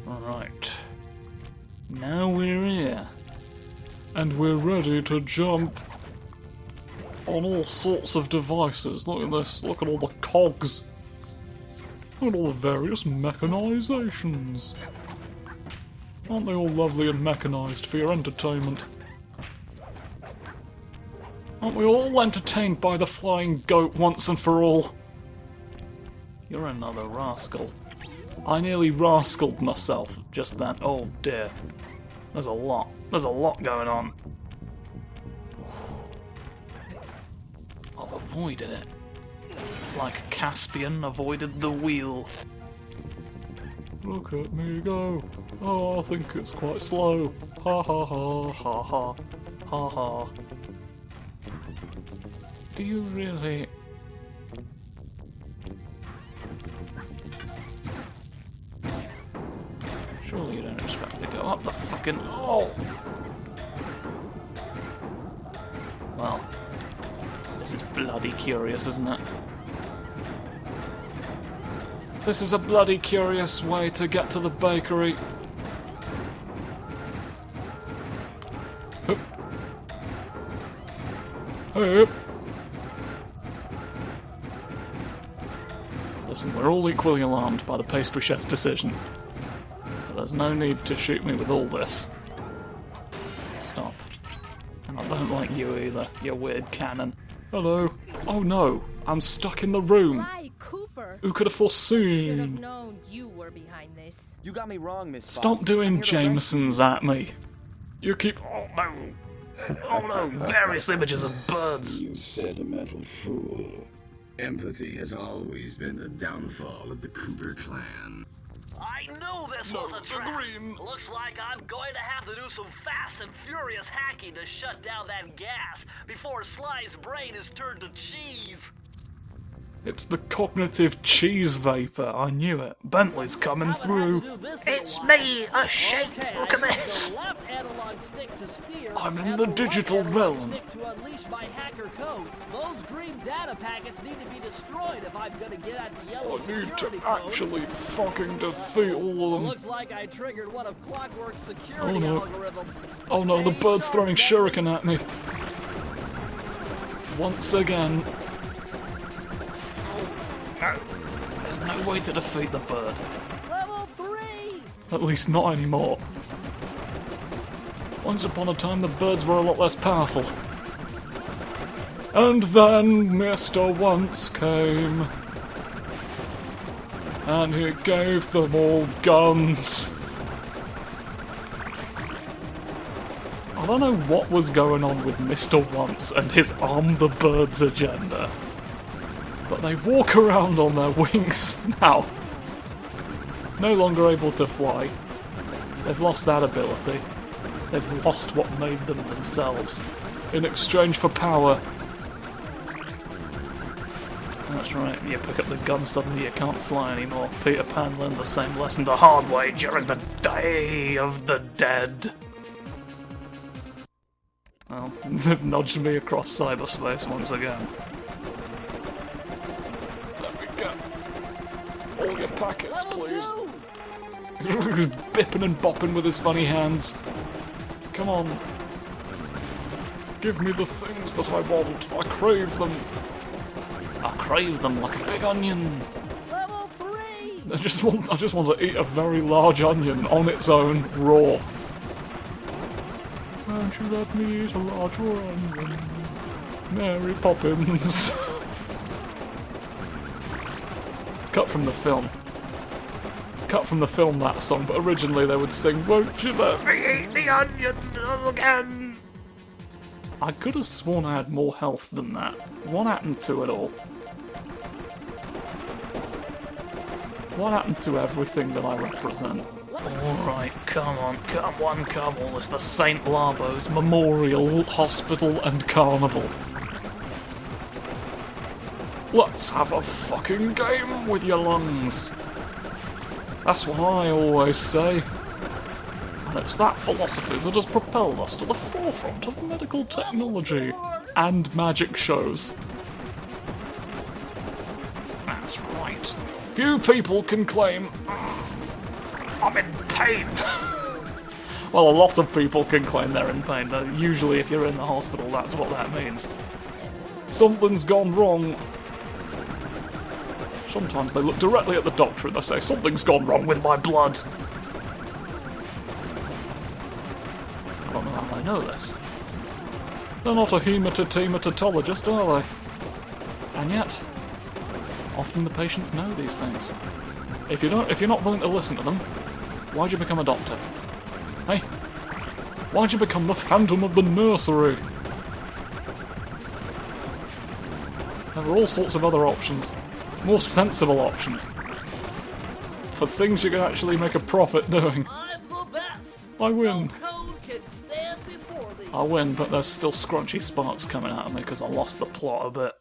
Right. Now we're here. And we're ready to jump on all sorts of devices. Look at this. Look at all the cogs. Look at all the various mechanisations. Aren't they all lovely and mechanised for your entertainment? Aren't we all entertained by the flying goat once and for all? You're another rascal. I nearly rascaled myself just then. Oh dear. There's a lot. There's a lot going on. I've avoided it. Like Caspian avoided the wheel. Look at me go. Oh, I think it's quite slow. Ha ha ha ha ha ha ha. Do you really? Surely you don't expect me to go up the fucking... Oh! Well, this is bloody curious, isn't it? This is a bloody curious way to get to the bakery. Hup. Hup. Listen, we're all equally alarmed by the pastry chef's decision. But there's no need to shoot me with all this. Stop. And I don't like you either, you weird cannon. Hello. Oh no, I'm stuck in the room. Why, Cooper? Who could have foreseen? Should have known you were behind this. You got me wrong, Miss Fox. Stop doing Jamesons at me. You keep... Oh no. Oh no, various images of birds. You sentimental fool. Empathy has always been the downfall of the Cooper clan. I knew this was a trap. Looks like I'm going to have to do some fast and furious hacking to shut down that gas before Sly's brain is turned to cheese. It's the cognitive cheese vapor. I knew it. Bentley's coming through. It's me, a sheep. Look at this. I'm in the digital realm. To unleash my hacker code, those green data packets need to be destroyed if I'm gonna get at the yellow I need security to code. actually fucking defeat all of them. Looks like I triggered one of Clockwork's security algorithms. Oh no, the Stay bird's sharp, throwing baby. shuriken at me. Once again. No. There's no way to defeat the bird. Level 3! At least not anymore. Once upon a time, the birds were a lot less powerful. And then Mr. Once came. And he gave them all guns. I don't know what was going on with Mr. Once and his arm the birds agenda. But they walk around on their wings now. No longer able to fly. They've lost that ability. They've lost what made them themselves. In exchange for power. That's right, you pick up the gun, suddenly you can't fly anymore. Peter Pan learned the same lesson the hard way during the Day of the Dead. Well, they've nudged me across cyberspace once again. Let me get all your packets, please. He's bipping and bopping with his funny hands. Come on. Give me the things that I want. I crave them. I crave them like a big onion. Level 3! I just want to eat a very large onion on its own, raw. Won't you let me eat a large raw onion? Mary Poppins. Cut from the film. Cut from the film, that song, but originally they would sing, "Won't you let me eat the onion again?" I could have sworn I had more health than that. What happened to it all? What happened to everything that I represent? Alright, come on, come on, it's the St. Larbo's Memorial Hospital and Carnival. Let's have a fucking game with your lungs. That's what I always say. And it's that philosophy that has propelled us to the forefront of medical technology and magic shows. That's right. Few people can claim I'm in pain. Well, a lot of people can claim they're in pain, though. Usually if you're in the hospital, that's what that means. Something's gone wrong. Sometimes they look directly at the doctor and they say, something's gone wrong with my blood. I don't know how they know this. They're not a hematologist, are they? And yet, often the patients know these things. If you're not willing to listen to them, why'd you become a doctor? Hey? Why'd you become the Phantom of the Nursery? There are all sorts of other options. More sensible options. For things you can actually make a profit doing. I'm the best. I win. No code can stand before me. I win, but there's still scrunchy sparks coming out of me because I lost the plot a bit.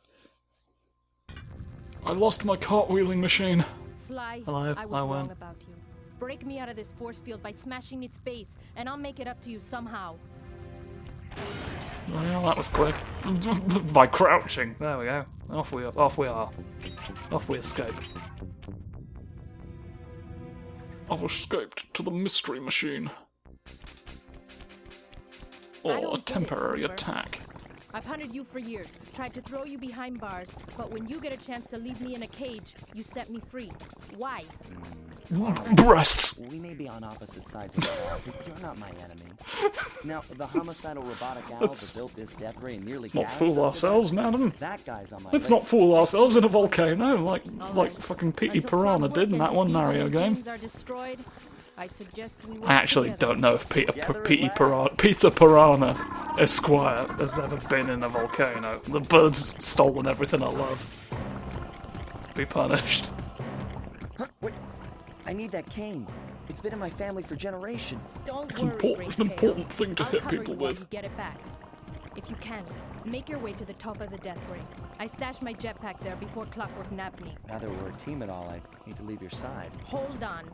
I lost my cartwheeling machine. Sly, Hello, I was I wrong win. about you. Break me out of this force field by smashing its base, and I'll make it up to you somehow. Well, that was quick. By crouching. There we go. Off we are. Off we escape. I've escaped to the mystery machine. I Or don't a get it, temporary Cooper. attack. I've hunted you for years, tried to throw you behind bars, but when you get a chance to leave me in a cage, you set me free. Why? Breasts! We may be on opposite sides of the wall, but you're not my enemy. Now, the homicidal robotic owl that built this death ray and nearly Let's not gassed fool us ourselves, to death, madam. that guy's on my Let's list. not fool ourselves in a volcano like fucking Petey Until Piranha Clockwork did in that and one these Mario evil game. schemes are destroyed, I suggest we work I actually together. don't know if Peter Piranha Esquire has ever been in a volcano. The bird's stolen everything I love. Be punished. Huh, wait, I need that cane. It's been in my family for generations. Don't It's worry, important, an Great important Tail. thing to I'll hit cover people you while with. you get it back. If you can, make your way to the top of the death ray. I stashed my jetpack there before Clockwork nabbed me. Now that we're a team at all, I hate to leave your side. Hold on.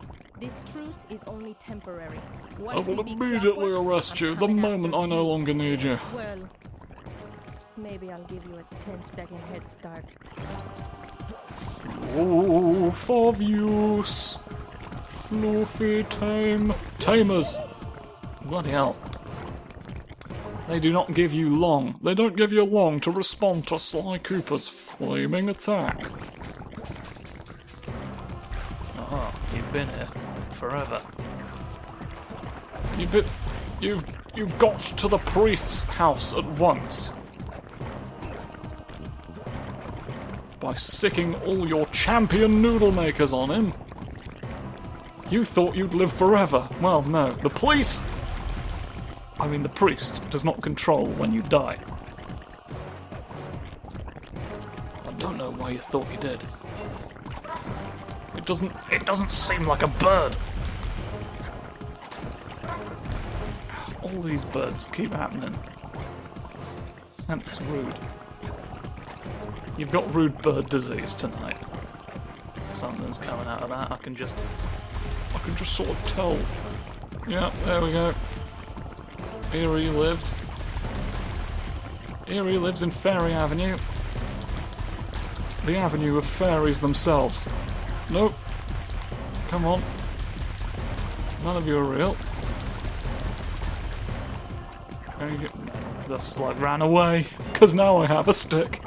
This truce is only temporary. I Once will we beat immediately Clockwork, arrest I'm you the coming moment after I no you. longer need you. Well, maybe I'll give you a 10-second head start. Oh, Thievius! Fluffy tamers! Bloody hell. They do not give you long. They don't give you long to respond to Sly Cooper's flaming attack. Oh, you've been here forever. You've got to the priest's house at once. By sicking all your champion noodle makers on him. You thought you'd live forever. Well, no. The priest does not control when you die. I don't know why you thought you did. It doesn't seem like a bird. All these birds keep happening. And it's rude. You've got rude bird disease tonight. Something's coming out of that. I can just sort of tell. Yeah, there we go. Here he lives. Here he lives in Fairy Avenue. The avenue of fairies themselves. Nope. Come on. None of you are real. The slug ran away, because now I have a stick.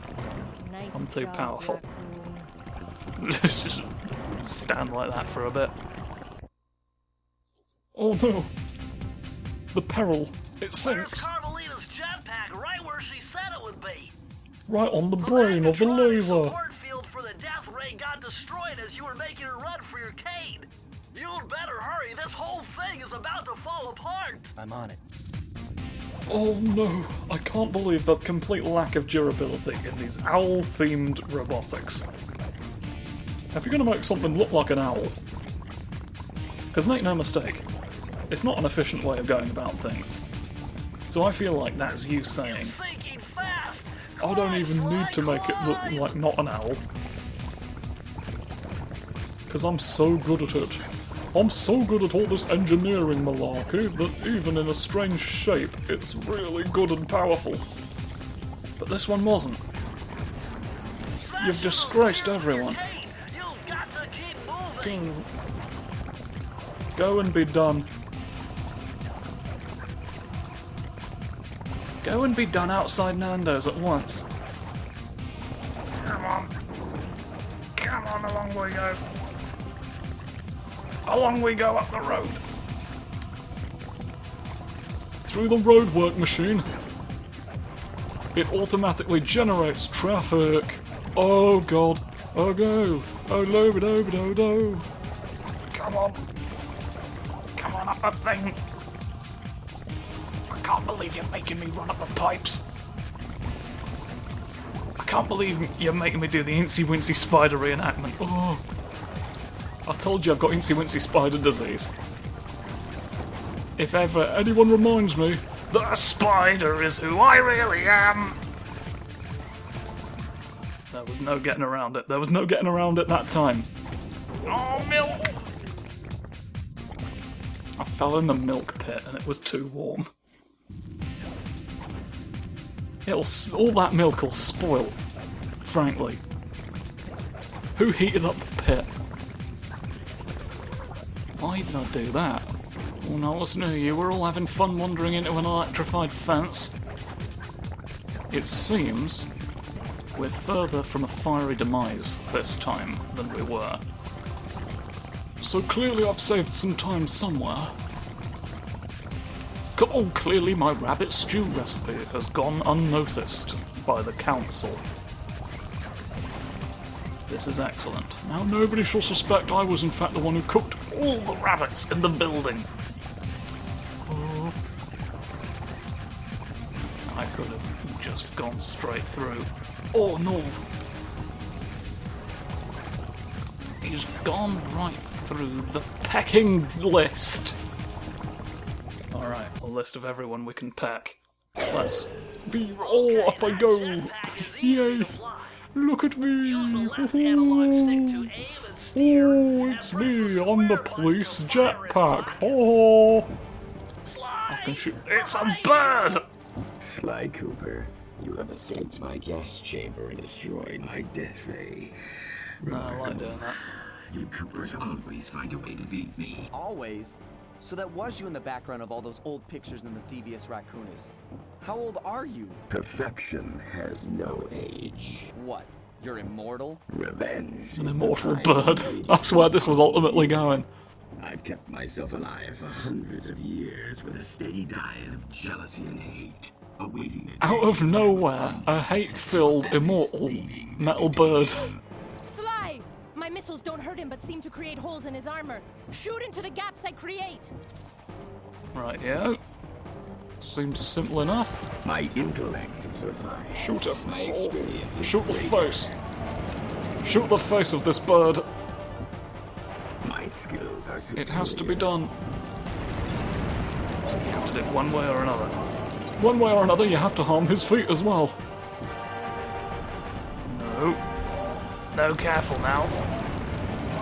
Nice I'm too job, powerful. Raccoon. Just stand like that for a bit. Oh no! The peril! It Where's sinks! Carmelita's jetpack? Right where she said it would be. Right on the brain of the laser! support field for the death ray got destroyed as you were making a run for your cane. You'd better hurry. This whole thing is about to fall apart. I'm on it. Oh no! I can't believe the complete lack of durability in these owl-themed robotics. If you're gonna make something look like an owl, because make no mistake, it's not an efficient way of going about things. So I feel like that's you saying, Thinking fast. I don't even need to make it look Climb. like not an owl. Because I'm so good at it. I'm so good at all this engineering malarkey that even in a strange shape, it's really good and powerful. But this one wasn't. You've disgraced everyone. You've got to keep moving. Go and be done. Go and be done outside Nando's at once. Come on. Come on, along we go. Along we go up the road. Through the roadwork machine. It automatically generates traffic. Oh god. Oh go. Oh lo do do do. Come on. Come on up the thing. I can't believe you're making me run up the pipes. I can't believe you're making me do the Incy Wincy spider reenactment. Oh. I told you I've got Incy Wincy spider disease. If ever anyone reminds me that a spider is who I really am. There was no getting around it. There was no getting around it that time. Oh, milk! I fell in the milk pit and it was too warm. All that milk will spoil, frankly. Who heated up the pit? Why did I do that? Oh no, listen to you, we're all having fun wandering into an electrified fence. It seems we're further from a fiery demise this time than we were. So clearly I've saved some time somewhere. Oh, clearly my rabbit stew recipe has gone unnoticed by the council. This is excellent. Now nobody shall suspect I was in fact the one who cooked all the rabbits in the building. Oh. I could have just gone straight through. Oh no! He's gone right through the pecking list. Alright, a list of everyone we can peck. Let's be... Oh, up I go! Yay! Look at me! Oh, it's me! I'm the police jetpack! Oh! I can shoot... It's a bird! Sly Cooper, you have escaped my gas chamber and destroyed my death ray. No, I like doing that. You Coopers always find a way to beat me. Always? So that was you in the background of all those old pictures in the Thievius Raccoonus. How old are you? Perfection has no age. What? You're immortal? Revenge. An immortal bird. That's where this was ultimately going. I've kept myself alive for hundreds of years with a steady diet of jealousy and hate, awaiting it. Out of nowhere, a hate-filled, immortal metal bird. Sly! My missiles don't hurt him but seem to create holes in his armor. Shoot into the gaps I create! Right, yeah. Seems simple enough. My intellect is refined. Shoot him. My experience is Shoot the greater. face. Shoot the face of this bird. My skills are superior. It has to be done. You have to do it one way or another. One way or another, you have to harm his feet as well. No. No, careful now.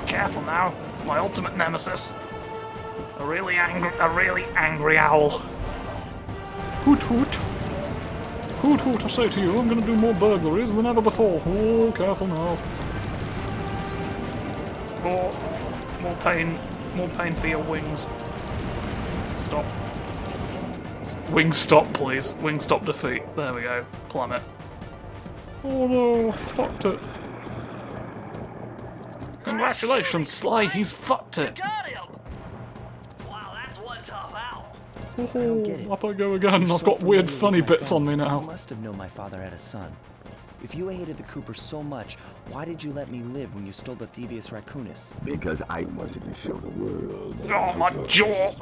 Careful now. My ultimate nemesis. A really angry owl. Hoot hoot. Hoot hoot, I say to you, I'm gonna do more burglaries than ever before. Oh, careful now. More pain for your wings. Stop. Wing stop, please. Wing stop defeat. There we go. Plummet. Oh no, fucked it. Congratulations, Sly, he's fucked it. Got him! Wow, that's one tough owl. Oh, get it. up I go again. You're I've so got familiar weird with funny my bits on me family. now. You must have known my father had a son. If you hated the Coopers so much, why did you let me live when you stole the Thievius Raccoonus? Because I wanted to show the world. Oh, my jaw!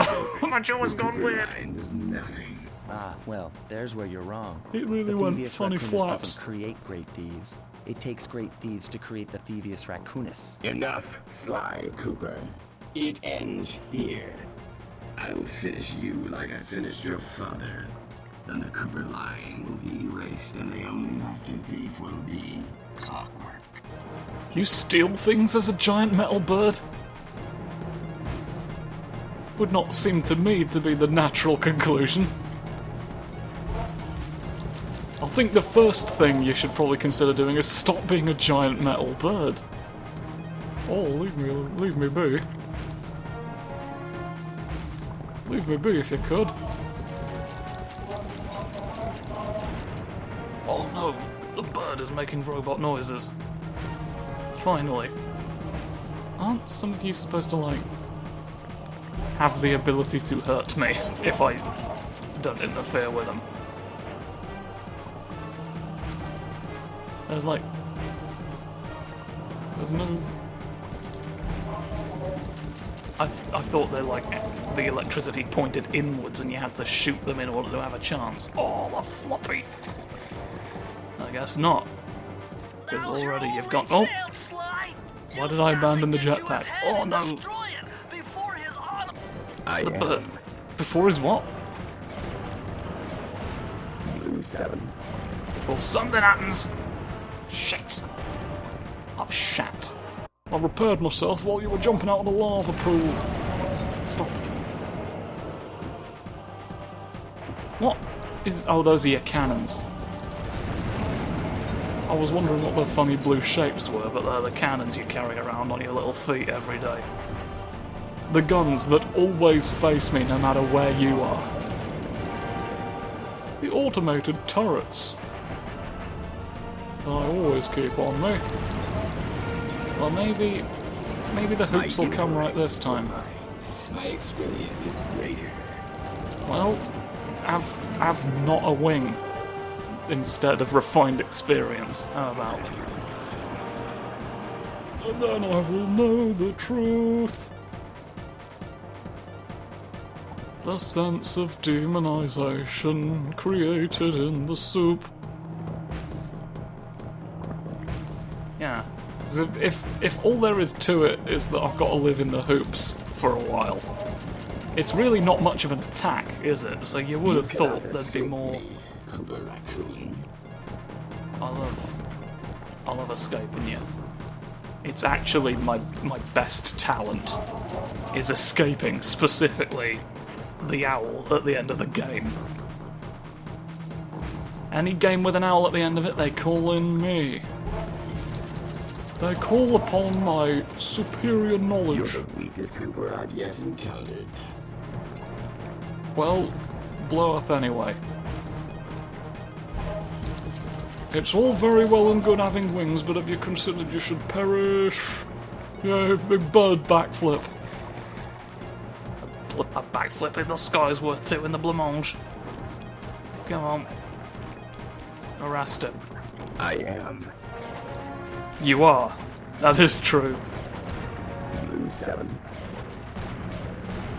My jaw's gone weird. Is nothing. Ah, well, there's where you're wrong. It really The went Thievius funny Raccoonus flaps. doesn't create great thieves. It takes great thieves to create the Thievius Raccoonus. Enough, Sly Cooper. It ends here. I'll finish you like I finished your father. Then the Cooper line will be erased and the only master thief will be Clockwork. You steal things as a giant metal bird? Would not seem to me to be the natural conclusion. I think the first thing you should probably consider doing is stop being a giant metal bird. Oh, leave me be. Leave me be if you could. Oh no, the bird is making robot noises. Finally. Aren't some of you supposed to, like, have the ability to hurt me if I don't interfere with them? There's no... I thought they the electricity pointed inwards and you had to shoot them in order to have a chance. Oh, the floppy! I guess not. Because already you've got... Oh! Why did I abandon the jetpack? Oh no! The bird. Before his what? Blue 7. Before something happens! Shit! I've shat. I repaired myself while you were jumping out of the lava pool. Stop. What is... Oh, those are your cannons. I was wondering what the funny blue shapes were, but they're the cannons you carry around on your little feet every day. The guns that always face me no matter where you are. The automated turrets. That I always keep on me. Well, maybe the hoops will come right this time. My experience is greater. Well, have not a wing instead of refined experience. How about? And then I will know the truth. The sense of demonization created in the soup. Yeah. If all there is to it is that I've got to live in the hoops for a while, it's really not much of an attack, is it? So you would have thought there'd be more... Raccoon. I love escaping you. It's actually my best talent, is escaping, specifically the owl at the end of the game. Any game with an owl at the end of it, they call in me. They call upon my superior knowledge. You're the weakest Cooper I've yet encountered. Well, blow up anyway. It's all very well and good having wings, but have you considered you should perish? Yeah, big bird backflip. A backflip in the sky's worth 2 in the blancmange. Come on. Arrest him. I am. You are. That is true. Blue 7.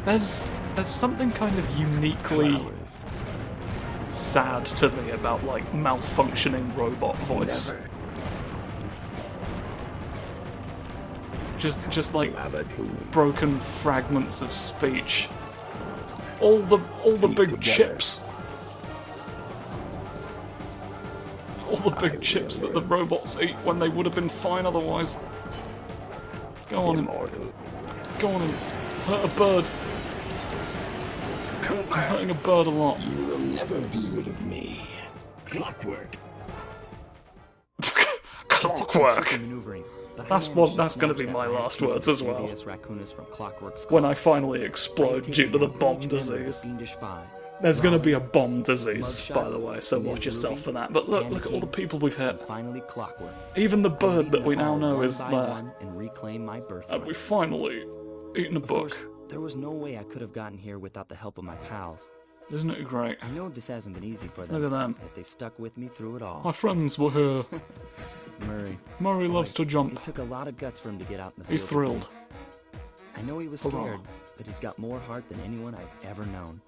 There's something kind of uniquely Flowers. sad to me about, like, malfunctioning robot voice. Never. Just like Lava tomb. broken fragments of speech. All the Feet big together. chips. All the big chips that the robots eat when they would have been fine otherwise. Go on and Immortal. go on and hurt a bird. I'm hurting a bird a lot. You will never be rid of me. Clockwork. Clockwork. Maneuvering, but I That's managed to gonna snatch be that my last piece words of as well. Thievius Raccoonus from Clockwork's When I claw. finally I had explode taken due to the out bomb each member of the disease. fiendish 5. There's gonna be a Robert, bomb disease, Mugshot, by the way, so Ms. watch yourself Ruby, for that. But look Candy at all the King, people we've hit. and finally Clockwork. Even the I'd bird beat that we them now all know one is by there. one and reclaim my birthright. And we finally eaten a Of course, book. there was no way I could have gotten here without the help of my pals. Isn't it great? I know this hasn't been easy for them. Look at them. But they stuck with me through it all. My friends were here. Murray. Murray loves to It jump. took a lot of guts for him to get out in the He's field with thrilled. me. I know he was Hurrah. scared, but he's got more heart than anyone I've ever known.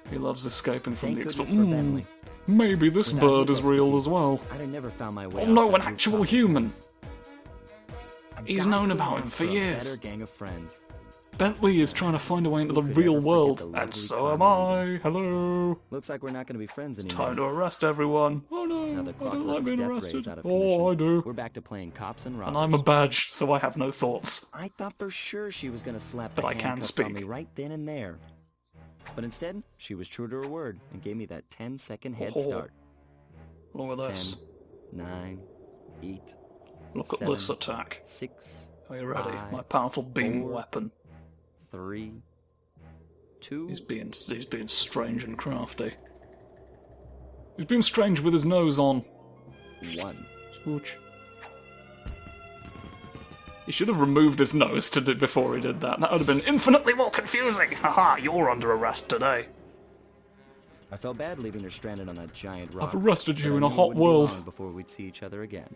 He loves escaping from Thank the goodness explosion. for Bentley. Maybe this Without bird his is real expertise, as well. I'd have never found my way Oh out no, that an actual rooftop. human. I've He's got known good about him ones for a years. better gang of friends. Bentley is trying to find a way into the Who could real ever forget world, the and lovely so am Carmen? I. Hello. Looks like we're not going to be friends anymore. Time to arrest everyone. Oh no, Now that I don't like Clockwork's being death arrested. ray's out of Oh, commission, I do. We're back to playing cops and robbers. And I'm a badge, so I have no thoughts. I thought for sure she was going to slap But the I can handcuffs on speak. me right then and there. But instead, she was true to her word and gave me that 10-second head Oh. start. Look at 10, this. 9, 8, Look at 7, this attack. 6, Are you ready? 5, My powerful beam 4, weapon. 3, 2. He's being strange and crafty. He's being strange with his nose on. 1. Smooch. He should have removed his nose before he did that. That would have been infinitely more confusing. Haha, you're under arrest today. I felt bad leaving her stranded on that giant rock. I've arrested you but I in a knew it hot wouldn't be world. long before we'd see each other again.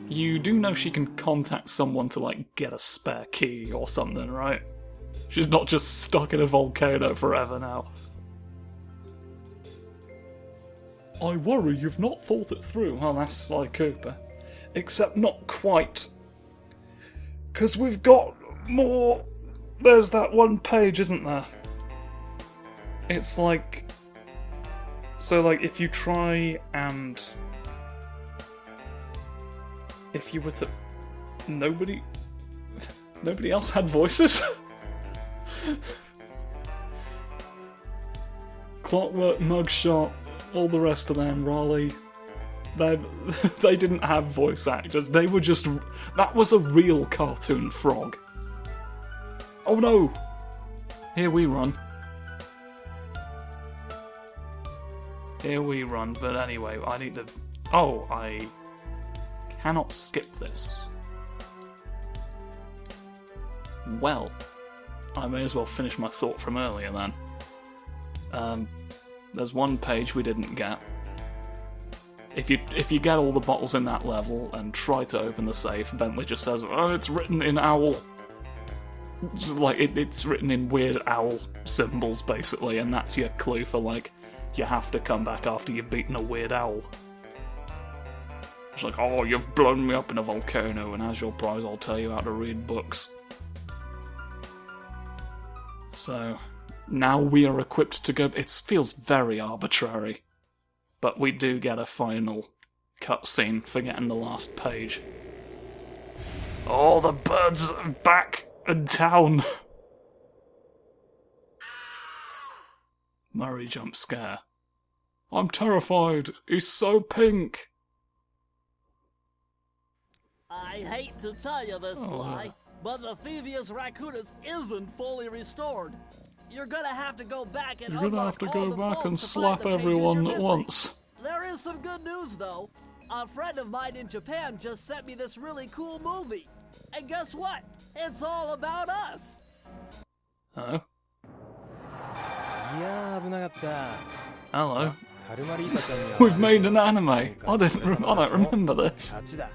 You do know she can contact someone to, like, get a spare key or something, right? She's not just stuck in a volcano forever now. I worry you've not thought it through. Well, that's Sly Cooper. Except not quite. Because we've got more... There's that one page, isn't there? It's like... So, like, if you try and... If you were to... Nobody else had voices? Clockwork, Mugshot, all the rest of them, Raleigh... They didn't have voice actors, they were just... That was a real cartoon frog. Oh no! Here we run. Here we run, but anyway, I need to... Oh, I cannot skip this. Well, I may as well finish my thought from earlier then. There's one page we didn't get. If you get all the bottles in that level and try to open the safe, Bentley just says, "Oh, it's written in owl." Just like it's written in weird owl symbols, basically, and that's your clue for like you have to come back after you've beaten a weird owl. It's like, "Oh, you've blown me up in a volcano, and as your prize, I'll tell you how to read books." So now we are equipped to go. It feels very arbitrary. But we do get a final cutscene for getting the last page. Oh, the birds are back in town! Murray jump scare. I'm terrified. He's so pink. I hate to tell you this, Sly, but the Thievius Raccoonus isn't fully restored. You're gonna have to go back and You're gonna have to go back and slap everyone everyone at once. There is some good news, though. A friend of mine in Japan just sent me this really cool movie. And guess what? It's all about us. Oh. いやー危なかった。 Hello. カルマリータちゃんには We've made an anime. I don't remember this. 勝ちだ。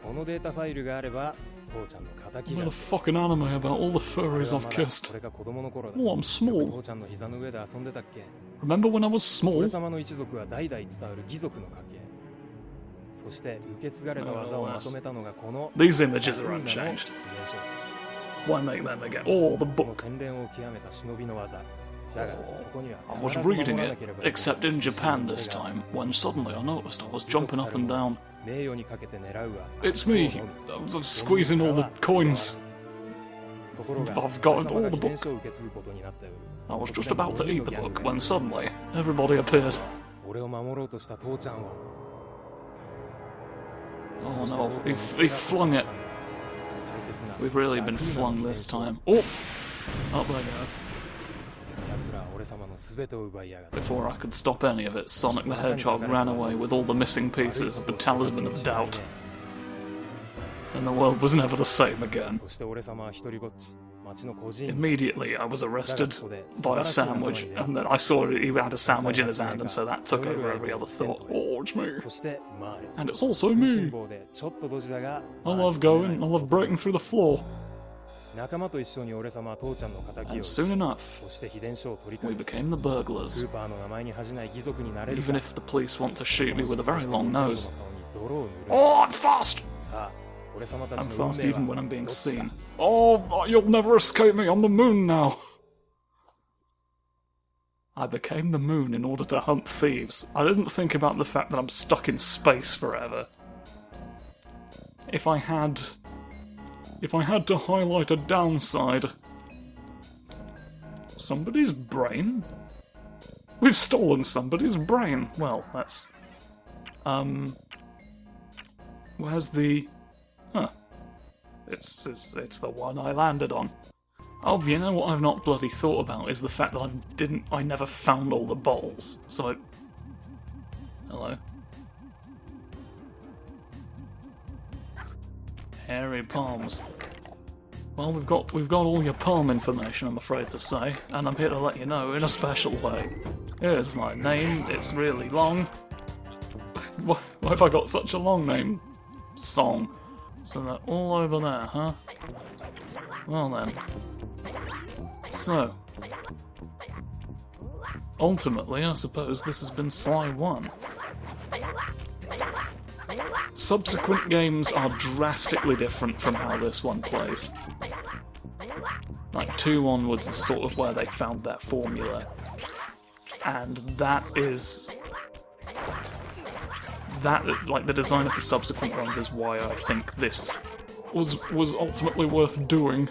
このデータファイルがあれば父ちゃんの敵 I が made a fucking anime about all the 俺 furries は I've まだ kissed. これが子供の頃だ。 Oh, I'm small. 父ちゃんの膝の上で遊んでたっけ。 Remember when I was 俺 small? 様の一族は代々伝わる義族の家系。そして受け継がれた技をまとめたのがこの These images are ラクーナの unchanged. 現象。 Why make them again? Oh, the その book. 洗練を極めた忍びの技。だがそこには I was 必ず守 reading らな it, ければいけない except in Japan this time, when suddenly I noticed I was jumping up and down. 名誉にかけて狙うは It's me. I'm squeezing all the coins. ところが I've got 俺様が all the 秘 book. 伝書を受け継ぐことになった夜 I was just about to eat the book when suddenly everybody appeared. 俺を守ろうとした父ちゃんを Oh そして no, 弟 they に flung it. 大切な We've really been ラクーナの flung 秘伝 this 書 time. Oh! Up they go. 奴らは俺様の全てを奪いやがった Before I could stop any of it, Sonic the Hedgehog ran away with all the missing pieces of the Talisman of Doubt. And the world was never the same again. そして俺様は一人ぼっち町の孤児院 Immediately, I was arrested by a sandwich, and then I saw he had a sandwich in his hand, and so that took over every other thought. Oh, it's me. そしてマーレ And it's also 食いしん me. 坊でちょっとドジだが I love going, I love breaking through the floor. 仲間と一緒に俺様は父ちゃんの仇を And 討ち soon enough, そして秘伝書を取り we 返す became the ス burglars. ーパーの名前に恥じない義族になれるか Even if the police want to shoot me with a very long nose. その顔に泥を塗る Oh, I'm fast! さあ俺様た I'm ちの運 fast 命 even when は I'm being どっちだ seen. Oh, you'll never escape me, I'm the moon now! I became the moon in order to hunt thieves. I didn't think about the fact that I'm stuck in space forever. If I had to highlight a downside... Somebody's brain? We've stolen somebody's brain. Well, that's... Where's the... Huh. It's the one I landed on. Oh, you know what I've not bloody thought about is the fact that I never found all the bottles. So hello. Hairy palms. Well, we've got all your palm information, I'm afraid to say, and I'm here to let you know in a special way. Here's my name. It's really long. Why have I got such a long name? Song. So they're all over there, huh? Well then. So, ultimately, I suppose this has been Sly 1. Subsequent games are drastically different from how this one plays. Like 2 onwards is sort of where they found their formula. And that, like, the design of the subsequent ones is why I think this was ultimately worth doing.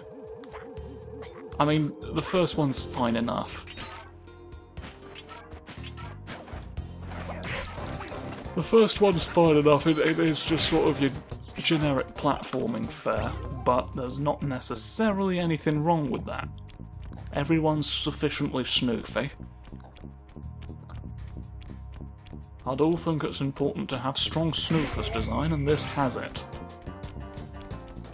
I mean, the first one's fine enough. The first one's fine enough, it is just sort of your generic platforming fare, but there's not necessarily anything wrong with that. Everyone's sufficiently snoofy. I do think it's important to have strong snoofers design, and this has it.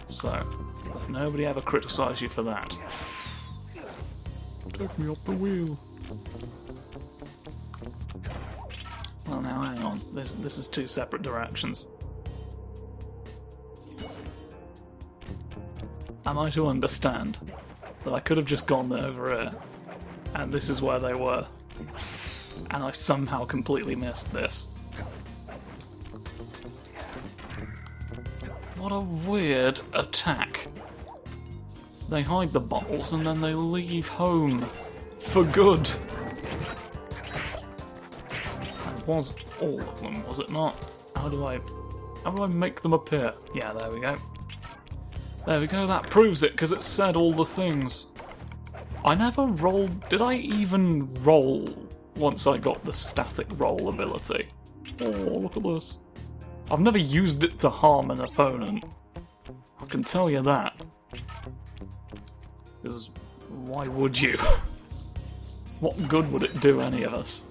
So, let nobody ever criticise you for that. Take me up the wheel. Well, now hang on. This is 2 separate directions. Am I to understand that I could have just gone over here, and this is where they were, and I somehow completely missed this? What a weird attack. They hide the bottles and then they leave home. For good. That was all of them, was it not? How do I make them appear? Yeah, there we go. There we go, that proves it, because it said all the things. I never rolled... Did I even roll once I got the static roll ability? Oh, look at this. I've never used it to harm an opponent. I can tell you that. Because why would you? What good would it do any of us?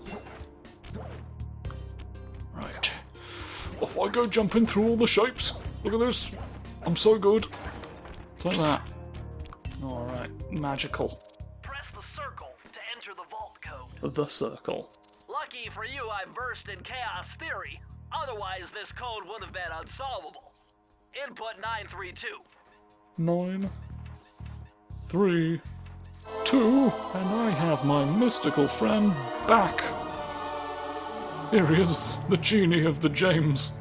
Right. Off I go jumping through all the shapes. Look at this. I'm so good. Take that. Alright, magical. Press the circle to enter the vault code. The circle. Lucky for you, I versed in chaos theory. Otherwise, this code would have been unsolvable. Input 932. 9, 3, 2, and I have my mystical friend back. Here he is, the genie of the James.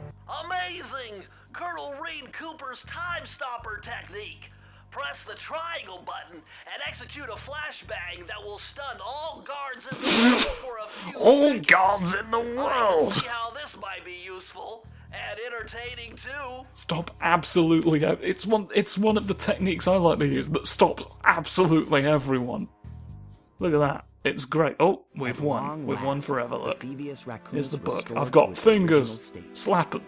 Amazing! Colonel Reed Cooper's time stopper technique. Press the triangle button and execute a flashbang that will stun all guards in the world for a few All seconds. gods in the I can world! see how this might be useful and entertaining too. Stop absolutely... It's one of the techniques I like to use that stops absolutely everyone. Look at that. It's great. Oh, we've won. We've won forever, look. Here's the book. I've got fingers. Slap the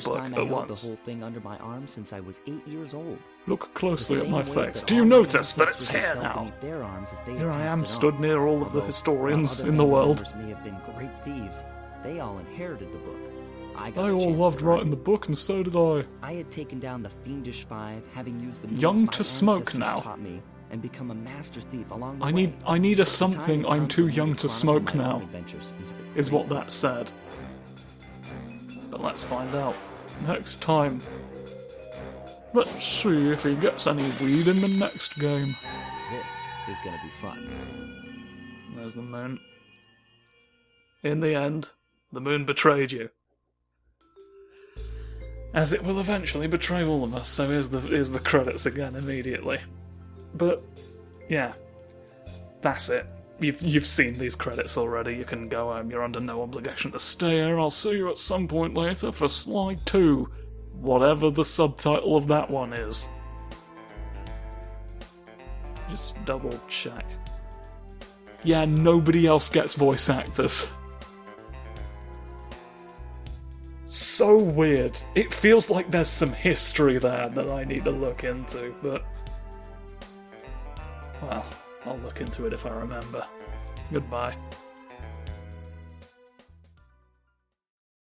book at once. The whole thing under my arm since I was 8 years old. Look closely at my face. Do you notice that it's here now? Here I am, stood near all of the historians in the world. May have been great thieves. They all inherited the book. They all loved writing the book, and so did I. I had taken down the fiendish 5, having used the Young moves my to smoke ancestors now. taught me, and become a master thief along the I way. need a At the time, something I I'm found too it young to to chronicle smoke my own now, adventures into the is what great that said. But let's find out next time. Let's see if he gets any weed in the next game. This is gonna be fun. There's the moon. In the end, the moon betrayed you. As it will eventually betray all of us, so here's the credits again immediately. But, yeah. That's it. You've seen these credits already, you can go home, you're under no obligation to stay here. I'll see you at some point later for Sly 2. Whatever the subtitle of that one is. Just double check. Yeah, nobody else gets voice actors. So weird. It feels like there's some history there that I need to look into, but Well, I'll look into it if I remember. Goodbye.